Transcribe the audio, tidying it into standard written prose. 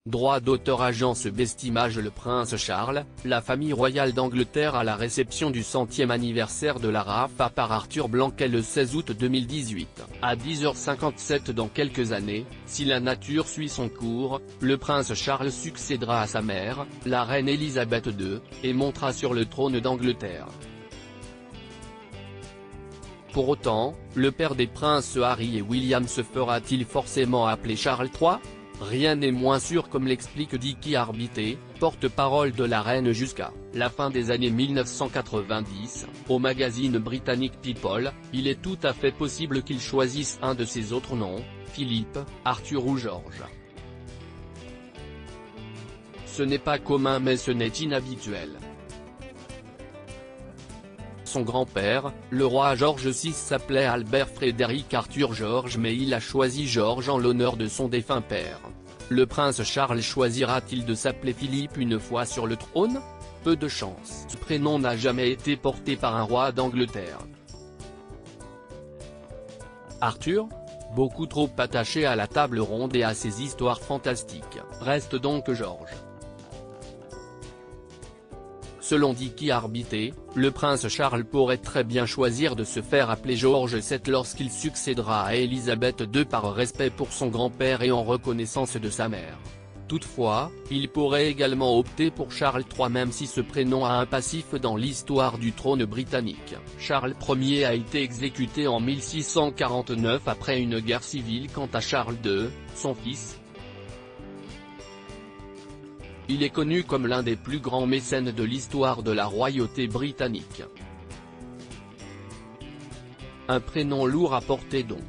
Droit d'auteur. Agence Bestimage. Le prince Charles, la famille royale d'Angleterre à la réception du 100e anniversaire de la RAFA par Arthur Blanquet le 16 août 2018, à 10h57. Dans quelques années, si la nature suit son cours, le prince Charles succédera à sa mère, la reine Elisabeth II, et montera sur le trône d'Angleterre. Pour autant, le père des princes Harry et William se fera-t-il forcément appeler Charles III ? Rien n'est moins sûr, comme l'explique Dicky Arbité, porte-parole de la reine jusqu'à la fin des années 1990, au magazine britannique People. Il est tout à fait possible qu'il choisisse un de ses autres noms, Philippe, Arthur ou George. Ce n'est pas commun mais ce n'est inhabituel. Son grand-père, le roi George VI, s'appelait Albert Frédéric Arthur George, mais il a choisi George en l'honneur de son défunt père. Le prince Charles choisira-t-il de s'appeler Philippe une fois sur le trône? Peu de chance. Ce prénom n'a jamais été porté par un roi d'Angleterre. Arthur, beaucoup trop attaché à la table ronde et à ses histoires fantastiques, reste donc George. Selon Dicky Arbité, le prince Charles pourrait très bien choisir de se faire appeler George VII lorsqu'il succédera à Elisabeth II par respect pour son grand-père et en reconnaissance de sa mère. Toutefois, il pourrait également opter pour Charles III, même si ce prénom a un passif dans l'histoire du trône britannique. Charles Ier a été exécuté en 1649 après une guerre civile. Quant à Charles II, son fils, il est connu comme l'un des plus grands mécènes de l'histoire de la royauté britannique. Un prénom lourd à porter donc.